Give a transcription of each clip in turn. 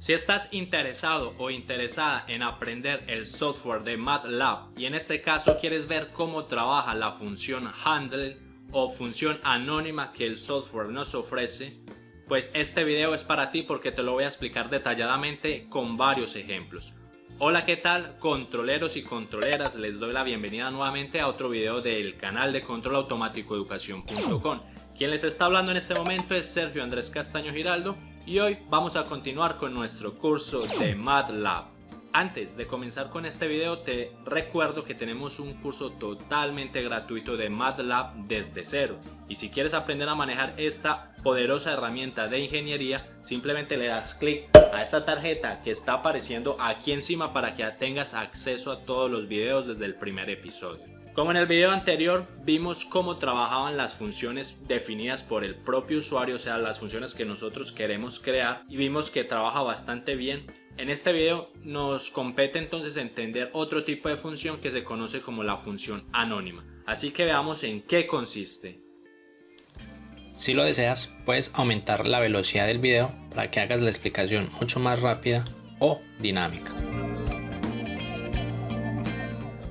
Si estás interesado o interesada en aprender el software de MATLAB y en este caso quieres ver cómo trabaja la función handle o función anónima que el software nos ofrece, pues este video es para ti porque te lo voy a explicar detalladamente con varios ejemplos. Hola, ¿qué tal, controleros y controleras? Les doy la bienvenida nuevamente a otro video del canal de controlautomaticoeducación.com. Quien les está hablando en este momento es Sergio Andrés Castaño Giraldo y hoy vamos a continuar con nuestro curso de MATLAB. Antes de comenzar con este video te recuerdo que tenemos un curso totalmente gratuito de MATLAB desde cero, y si quieres aprender a manejar esta poderosa herramienta de ingeniería, simplemente le das clic a esta tarjeta que está apareciendo aquí encima para que tengas acceso a todos los videos desde el primer episodio. Como en el video anterior vimos cómo trabajaban las funciones definidas por el propio usuario, o sea, las funciones que nosotros queremos crear, y vimos que trabaja bastante bien. En este video nos compete entonces entender otro tipo de función que se conoce como la función anónima. Así que veamos en qué consiste. Si lo deseas, puedes aumentar la velocidad del video para que hagas la explicación mucho más rápida o dinámica.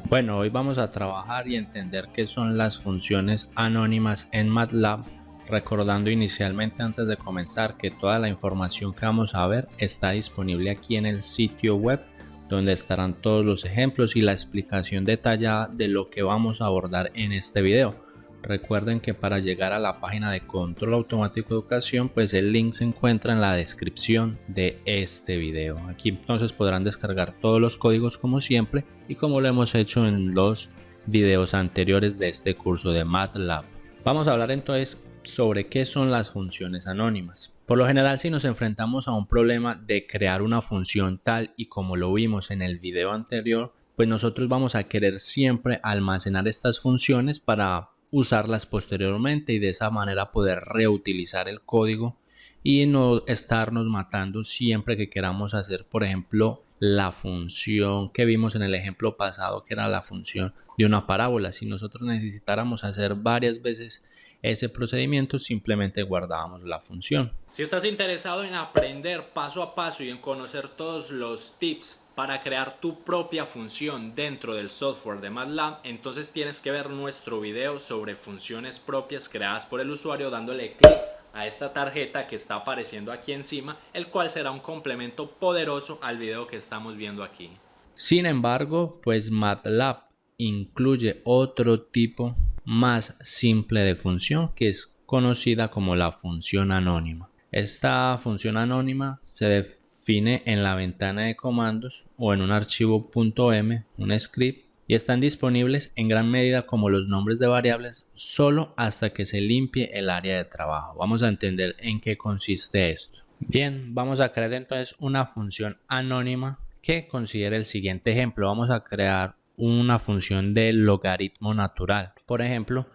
Bueno, hoy vamos a trabajar y entender qué son las funciones anónimas en MATLAB, recordando inicialmente antes de comenzar que toda la información que vamos a ver está disponible aquí en el sitio web, donde estarán todos los ejemplos y la explicación detallada de lo que vamos a abordar en este video. Recuerden que para llegar a la página de Control Automático Educación, pues el link se encuentra en la descripción de este video. Aquí entonces podrán descargar todos los códigos como siempre y como lo hemos hecho en los videos anteriores de este curso de MATLAB. Vamos a hablar entonces sobre qué son las funciones anónimas. Por lo general, si nos enfrentamos a un problema de crear una función tal y como lo vimos en el video anterior, pues nosotros vamos a querer siempre almacenar estas funciones para usarlas posteriormente y de esa manera poder reutilizar el código y no estarnos matando siempre que queramos hacer, por ejemplo, la función que vimos en el ejemplo pasado, que era la función de una parábola. Si nosotros necesitáramos hacer varias veces ese procedimiento, simplemente guardábamos la función. Si estás interesado en aprender paso a paso y en conocer todos los tips para crear tu propia función dentro del software de MATLAB, entonces tienes que ver nuestro video sobre funciones propias creadas por el usuario dándole clic a esta tarjeta que está apareciendo aquí encima, el cual será un complemento poderoso al video que estamos viendo aquí. Sin embargo, pues MATLAB incluye otro tipo más simple de función que es conocida como la función anónima. Esta función anónima se define en la ventana de comandos o en un archivo .m, un script, y están disponibles en gran medida como los nombres de variables solo hasta que se limpie el área de trabajo. Vamos a entender en qué consiste esto. Bien, vamos a crear entonces una función anónima que considere el siguiente ejemplo. Vamos a crear una función de logaritmo natural. Por ejemplo,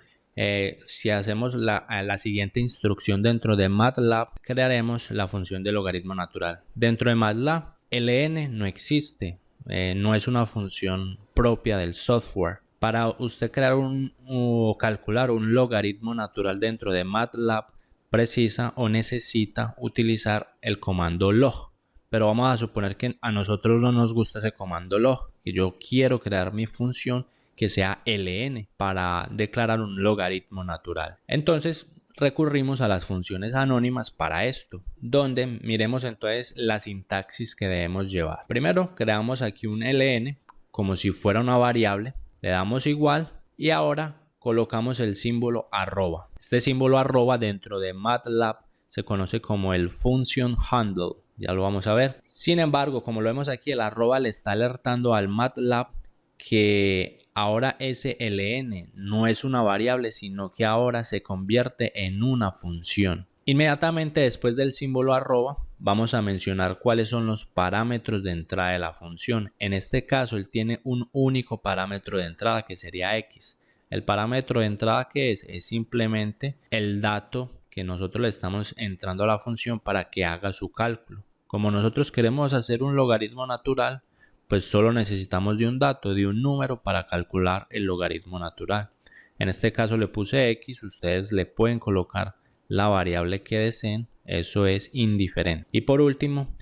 si hacemos la siguiente instrucción dentro de MATLAB, crearemos la función de logaritmo natural. Dentro de MATLAB, ln no existe, no es una función propia del software. Para usted crear o calcular un logaritmo natural dentro de MATLAB, precisa o necesita utilizar el comando log. Pero vamos a suponer que a nosotros no nos gusta ese comando log, que yo quiero crear mi función que sea ln para declarar un logaritmo natural. Entonces recurrimos a las funciones anónimas para esto, donde miremos entonces la sintaxis que debemos llevar. Primero creamos aquí un ln como si fuera una variable, le damos igual y ahora colocamos el símbolo arroba. Este símbolo arroba dentro de MATLAB se conoce como el function handle. Ya lo vamos a ver. Sin embargo, como lo vemos aquí, el arroba le está alertando al MATLAB que ahora ese ln no es una variable, sino que ahora se convierte en una función. Inmediatamente después del símbolo arroba, vamos a mencionar cuáles son los parámetros de entrada de la función. En este caso, él tiene un único parámetro de entrada que sería x. El parámetro de entrada que es simplemente el dato que nosotros le estamos entrando a la función para que haga su cálculo. Como nosotros queremos hacer un logaritmo natural, pues solo necesitamos de un dato, de un número para calcular el logaritmo natural. En este caso le puse x, ustedes le pueden colocar la variable que deseen, eso es indiferente. Y por último,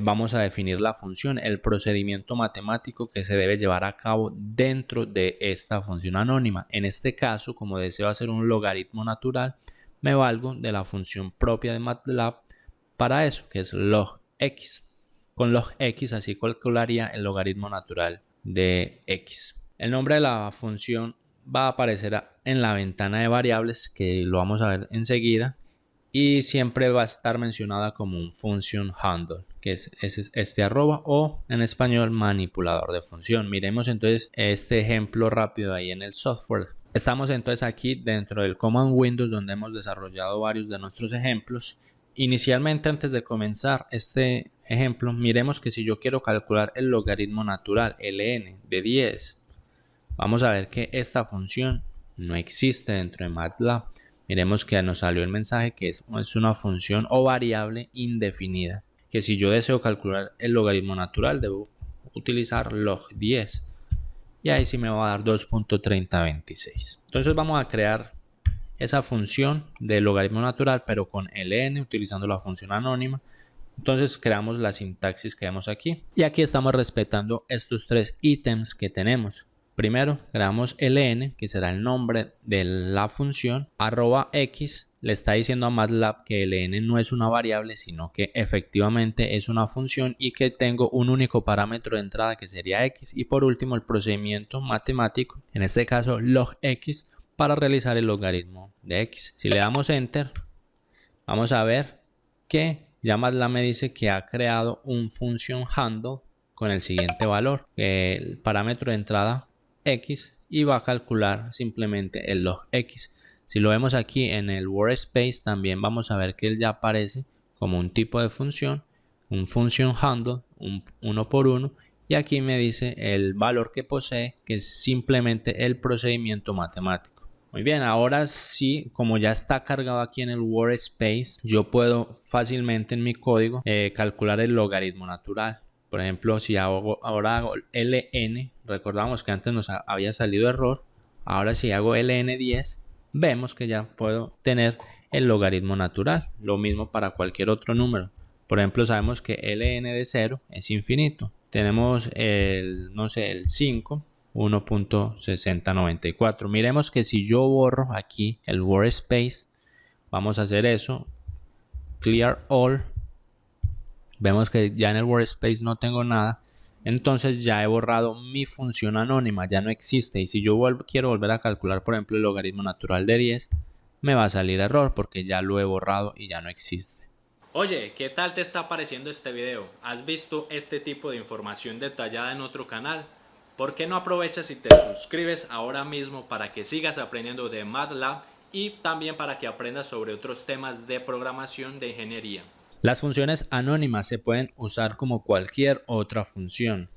vamos a definir la función, el procedimiento matemático que se debe llevar a cabo dentro de esta función anónima. En este caso, como deseo hacer un logaritmo natural, me valgo de la función propia de MATLAB para eso, que es log x. Con log x así calcularía el logaritmo natural de x. El nombre de la función va a aparecer en la ventana de variables, que lo vamos a ver enseguida, y siempre va a estar mencionada como un function handle, que es este arroba, o en español manipulador de función. Miremos entonces este ejemplo rápido ahí en el software. Estamos entonces aquí dentro del Command Windows, donde hemos desarrollado varios de nuestros ejemplos. Inicialmente, antes de comenzar este ejemplo, miremos que si yo quiero calcular el logaritmo natural ln de 10, vamos a ver que esta función no existe dentro de MATLAB. Miremos que nos salió el mensaje que es una función o variable indefinida, que si yo deseo calcular el logaritmo natural debo utilizar log 10 y ahí sí me va a dar 2.3026. Entonces vamos a crear esa función de logaritmo natural pero con ln utilizando la función anónima. Entonces creamos la sintaxis que vemos aquí y aquí estamos respetando estos tres ítems que tenemos. Primero creamos ln, que será el nombre de la función, arroba x, le está diciendo a MATLAB que ln no es una variable, sino que efectivamente es una función y que tengo un único parámetro de entrada que sería x. Y por último el procedimiento matemático, en este caso log x, para realizar el logaritmo de x. Si le damos enter, vamos a ver que ya MATLAB me dice que ha creado un function handle con el siguiente valor, el parámetro de entrada x, y va a calcular simplemente el log x. Si lo vemos aquí en el workspace, también vamos a ver que él ya aparece como un tipo de función, un function handle, un 1 por 1, y aquí me dice el valor que posee, que es simplemente el procedimiento matemático. Muy bien, ahora sí, como ya está cargado aquí en el workspace, yo puedo fácilmente en mi código calcular el logaritmo natural. Por ejemplo, si ahora hago ln, recordamos que antes nos había salido error, ahora si hago ln10, vemos que ya puedo tener el logaritmo natural. Lo mismo para cualquier otro número. Por ejemplo, sabemos que ln de 0 es infinito. Tenemos no sé, el 5, 1.6094. Miremos que si yo borro aquí el workspace, vamos a hacer eso, clear all. Vemos que ya en el workspace no tengo nada, entonces ya he borrado mi función anónima, ya no existe. Y si yo quiero volver a calcular, por ejemplo, el logaritmo natural de 10, me va a salir error porque ya lo he borrado y ya no existe. Oye, ¿qué tal te está pareciendo este video? ¿Has visto este tipo de información detallada en otro canal? ¿Por qué no aprovechas y te suscribes ahora mismo para que sigas aprendiendo de MATLAB y también para que aprendas sobre otros temas de programación de ingeniería? Las funciones anónimas se pueden usar como cualquier otra función.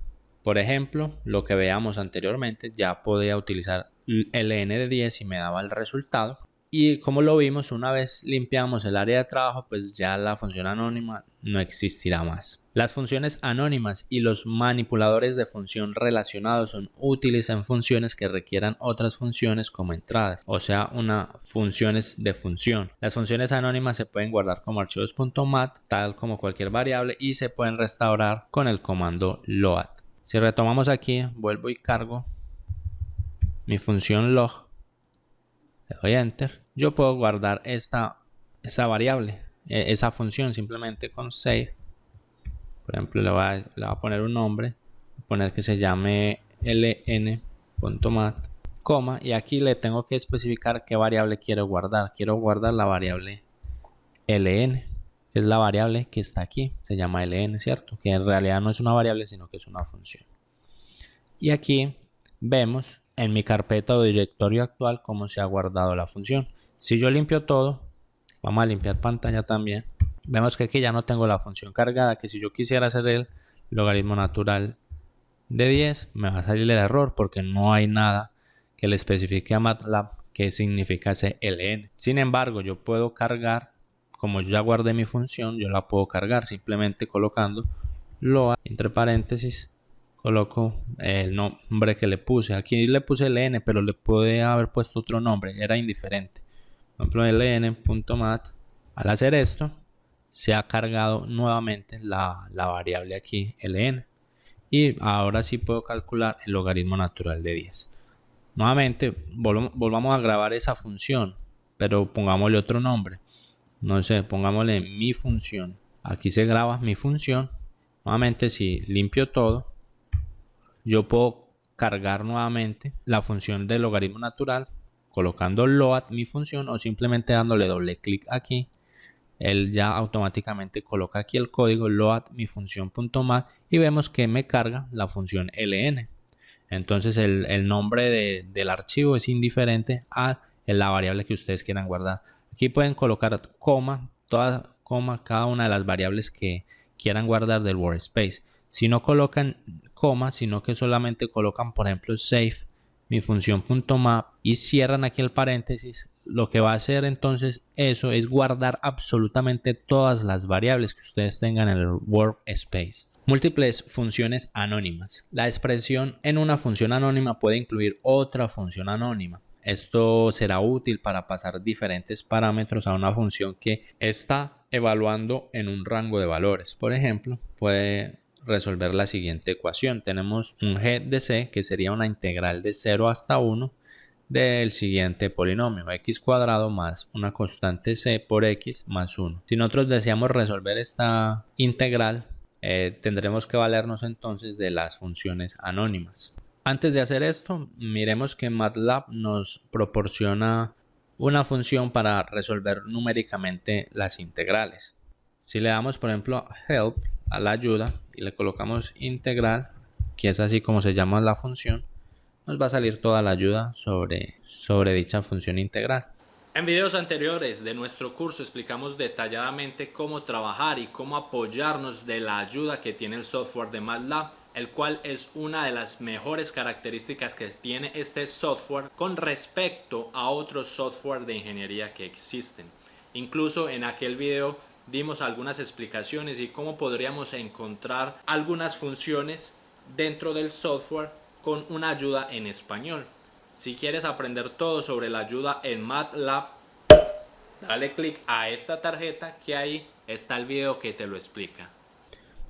Por ejemplo, lo que veamos anteriormente, ya podía utilizar ln de 10 y me daba el resultado. Y como lo vimos, una vez limpiamos el área de trabajo, pues ya la función anónima no existirá más. Las funciones anónimas y los manipuladores de función relacionados son útiles en funciones que requieran otras funciones como entradas, o sea, funciones de función. Las funciones anónimas se pueden guardar como archivos .mat, tal como cualquier variable, y se pueden restaurar con el comando load. Si retomamos aquí, vuelvo y cargo mi función log. Le doy enter. Yo puedo guardar esta variable, esa función, simplemente con save. Por ejemplo, le voy a poner un nombre, voy a poner que se llame ln.mat, coma, y aquí le tengo que especificar qué variable quiero guardar. Quiero guardar la variable ln, que es la variable que está aquí, se llama ln, ¿cierto? Que en realidad no es una variable, sino que es una función. Y aquí vemos en mi carpeta o directorio actual cómo se ha guardado la función. Si yo limpio todo, vamos a limpiar pantalla también, vemos que aquí ya no tengo la función cargada, que si yo quisiera hacer el logaritmo natural de 10, me va a salir el error porque no hay nada que le especifique a MATLAB qué significa ese ln. Sin embargo, yo puedo cargar, como yo ya guardé mi función, yo la puedo cargar simplemente colocando load, entre paréntesis, coloco el nombre que le puse. Aquí le puse ln, pero le pude haber puesto otro nombre, era indiferente. Por ejemplo, ln.mat. Al hacer esto, se ha cargado nuevamente la variable aquí ln, y ahora sí puedo calcular el logaritmo natural de 10. Nuevamente volvamos a grabar esa función, pero pongámosle otro nombre. No sé, pongámosle mi función. Aquí se graba mi función. Nuevamente, si limpio todo, yo puedo cargar nuevamente la función del logaritmo natural colocando load mi función, o simplemente dándole doble clic aquí. Él ya automáticamente coloca aquí el código load mi función.mat y vemos que me carga la función ln. Entonces el nombre del archivo es indiferente a la variable que ustedes quieran guardar. Aquí pueden colocar coma, cada una de las variables que quieran guardar del workspace. Si no colocan coma, sino que solamente colocan, por ejemplo, save mi función.map y cierran aquí el paréntesis, lo que va a hacer entonces eso es guardar absolutamente todas las variables que ustedes tengan en el workspace. Múltiples funciones anónimas. La expresión en una función anónima puede incluir otra función anónima. Esto será útil para pasar diferentes parámetros a una función que está evaluando en un rango de valores. Por ejemplo, puede resolver la siguiente ecuación. Tenemos un g de c que sería una integral de 0 hasta 1 del siguiente polinomio, x cuadrado más una constante c por x más 1. Si nosotros deseamos resolver esta integral, tendremos que valernos entonces de las funciones anónimas. Antes de hacer esto, miremos que MATLAB nos proporciona una función para resolver numéricamente las integrales. Si le damos, por ejemplo, help a la ayuda y le colocamos integral, que es así como se llama la función, nos va a salir toda la ayuda sobre dicha función integral. En videos anteriores de nuestro curso explicamos detalladamente cómo trabajar y cómo apoyarnos de la ayuda que tiene el software de MATLAB, el cual es una de las mejores características que tiene este software con respecto a otros software de ingeniería que existen. Incluso en aquel video dimos algunas explicaciones y cómo podríamos encontrar algunas funciones dentro del software con una ayuda en español. Si quieres aprender todo sobre la ayuda en MATLAB, dale clic a esta tarjeta que ahí está el video que te lo explica.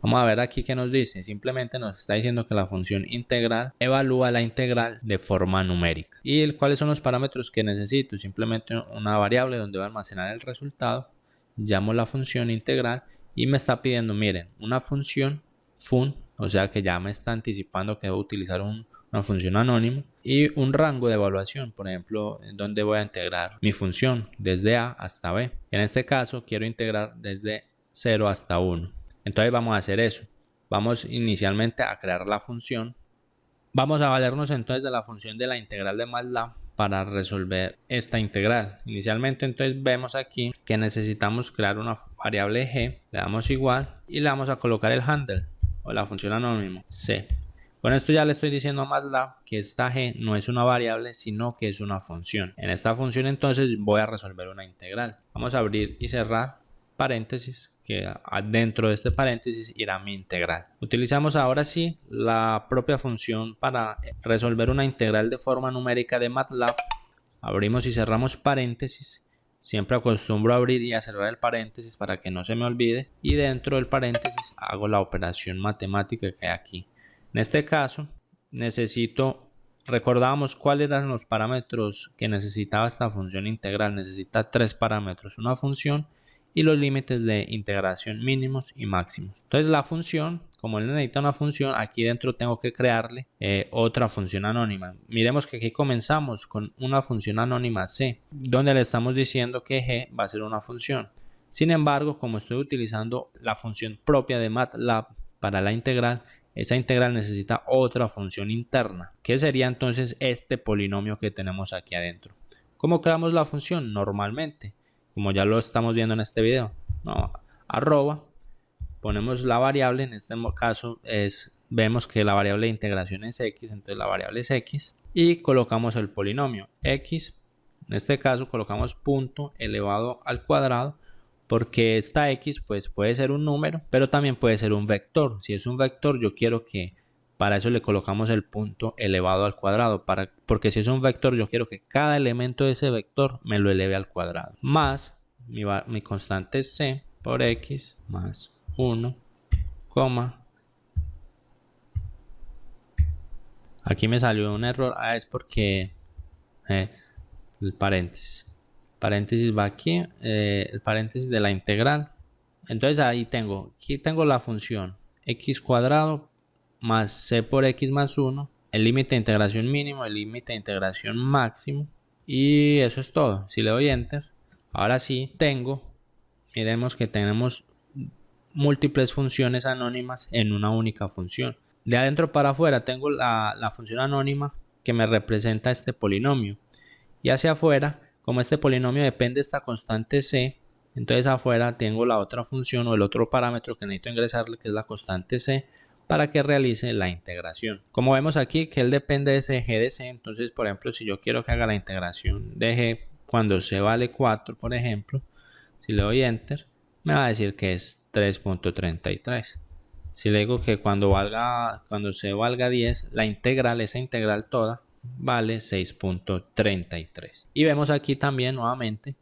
Vamos a ver aquí qué nos dice. Simplemente nos está diciendo que la función integral evalúa la integral de forma numérica. ¿Y cuáles son los parámetros que necesito? Simplemente una variable donde voy a almacenar el resultado. Llamo la función integral y me está pidiendo, miren, una función fun, o sea que ya me está anticipando que debo utilizar una función anónima, y un rango de evaluación, por ejemplo, en donde voy a integrar mi función desde A hasta B. En este caso quiero integrar desde 0 hasta 1. Entonces vamos a hacer eso. Vamos inicialmente a crear la función. Vamos a valernos entonces de la función de la integral de MATLAB para resolver esta integral. Inicialmente entonces vemos aquí que necesitamos crear una variable g, le damos igual y le vamos a colocar el handle o la función anónima c. Con esto ya le estoy diciendo a MATLAB que esta g no es una variable, sino que es una función. En esta función entonces voy a resolver una integral. Vamos a abrir y cerrar paréntesis, que dentro de este paréntesis irá mi integral. Utilizamos ahora sí la propia función para resolver una integral de forma numérica de MATLAB. Abrimos y cerramos paréntesis. Siempre acostumbro a abrir y a cerrar el paréntesis para que no se me olvide. Y dentro del paréntesis hago la operación matemática que hay aquí. En este caso recordábamos cuáles eran los parámetros que necesitaba esta función integral. Necesita 3 parámetros, una función y los límites de integración mínimos y máximos. Entonces la función, como él necesita una función, aquí dentro tengo que crearle otra función anónima. Miremos que aquí comenzamos con una función anónima c, donde le estamos diciendo que g va a ser una función. Sin embargo, como estoy utilizando la función propia de MATLAB para la integral, esa integral necesita otra función interna, que sería entonces este polinomio que tenemos aquí adentro. ¿Cómo creamos la función? Normalmente, como ya lo estamos viendo en este video, arroba, ponemos la variable, en este caso vemos que la variable de integración es x, entonces la variable es x, y colocamos el polinomio x, en este caso colocamos punto elevado al cuadrado, porque esta x pues puede ser un número, pero también puede ser un vector. Si es un vector, yo quiero que para eso le colocamos el punto elevado al cuadrado, porque si es un vector yo quiero que cada elemento de ese vector me lo eleve al cuadrado. Más mi constante c, por x más 1, coma. Aquí me salió un error, es porque el paréntesis. El paréntesis va aquí, el paréntesis de la integral. Entonces aquí tengo la función x cuadrado más c por x más 1, el límite de integración mínimo, el límite de integración máximo, y eso es todo. Si le doy enter, ahora sí miremos que tenemos múltiples funciones anónimas en una única función. De adentro para afuera tengo la función anónima que me representa este polinomio, y hacia afuera, como este polinomio depende de esta constante c, entonces afuera tengo la otra función o el otro parámetro que necesito ingresarle, que es la constante c, para que realice la integración. Como vemos aquí que él depende de ese g de c, entonces por ejemplo si yo quiero que haga la integración de g cuando c vale 4, por ejemplo, si le doy enter, me va a decir que es 3.33. Si le digo que cuando c valga 10, esa integral toda, vale 6.33. Y vemos aquí también nuevamente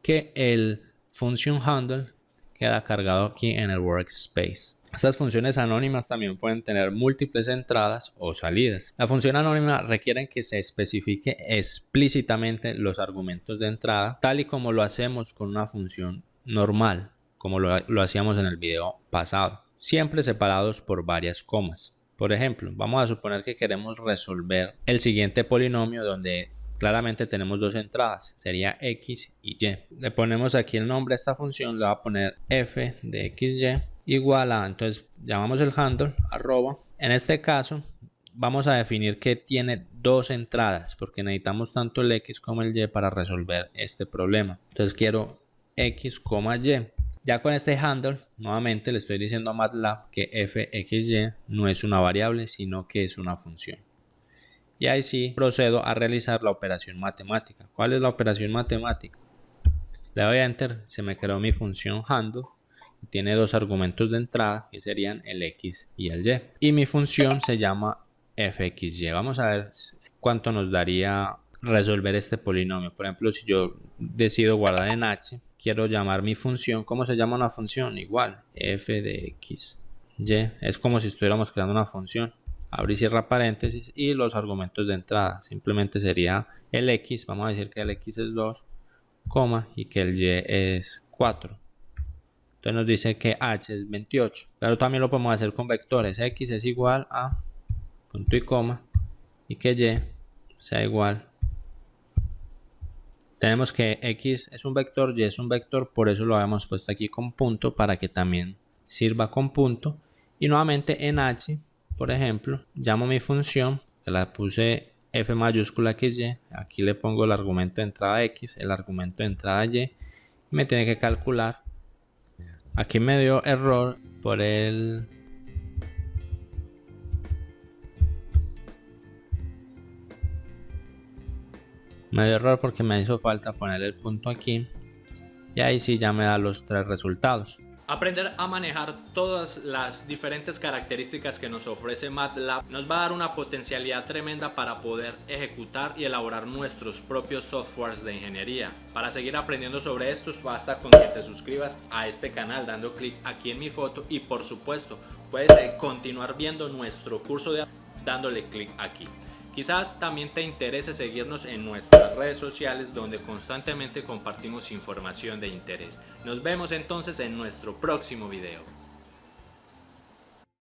que el function handle queda cargado aquí en el workspace. Estas funciones anónimas también pueden tener múltiples entradas o salidas. La función anónima requiere que se especifique explícitamente los argumentos de entrada, tal y como lo hacemos con una función normal, como lo hacíamos en el video pasado, siempre separados por varias comas. Por ejemplo, vamos a suponer que queremos resolver el siguiente polinomio donde claramente tenemos dos entradas, sería x y y. Le ponemos aquí el nombre a esta función, le voy a poner f de xy igual a, entonces llamamos el handle, arroba. En este caso vamos a definir que tiene dos entradas porque necesitamos tanto el x como el y para resolver este problema. Entonces quiero x, y. Ya con este handle, nuevamente le estoy diciendo a MATLAB que fxy no es una variable, sino que es una función. Y ahí sí procedo a realizar la operación matemática. ¿Cuál es la operación matemática? Le doy a enter, se me creó mi función handle. Tiene dos argumentos de entrada que serían el x y el y. Y mi función se llama fxy. Vamos a ver cuánto nos daría resolver este polinomio. Por ejemplo, si yo decido guardar en h, quiero llamar mi función. ¿Cómo se llama una función? Igual, f de x, y. Es como si estuviéramos creando una función. Abre y cierra paréntesis y los argumentos de entrada. Simplemente sería el x. Vamos a decir que el x es 2, coma, y que el y es 4. Entonces nos dice que h es 28. Pero también lo podemos hacer con vectores. X es igual a punto y coma y que y sea igual. Tenemos que x es un vector, y es un vector, por eso lo habíamos puesto aquí con punto para que también sirva con punto. Y nuevamente en h, por ejemplo, llamo mi función, que la puse f mayúscula xy, aquí le pongo el argumento de entrada x, el argumento de entrada y, y me tiene que calcular. Aquí me dio error por el... Me dio error porque me hizo falta poner el punto aquí. Y ahí sí ya me da los tres resultados. Aprender a manejar todas las diferentes características que nos ofrece MATLAB nos va a dar una potencialidad tremenda para poder ejecutar y elaborar nuestros propios softwares de ingeniería. Para seguir aprendiendo sobre estos basta con que te suscribas a este canal dando clic aquí en mi foto y por supuesto puedes continuar viendo nuestro curso dándole clic aquí. Quizás también te interese seguirnos en nuestras redes sociales donde constantemente compartimos información de interés. Nos vemos entonces en nuestro próximo video.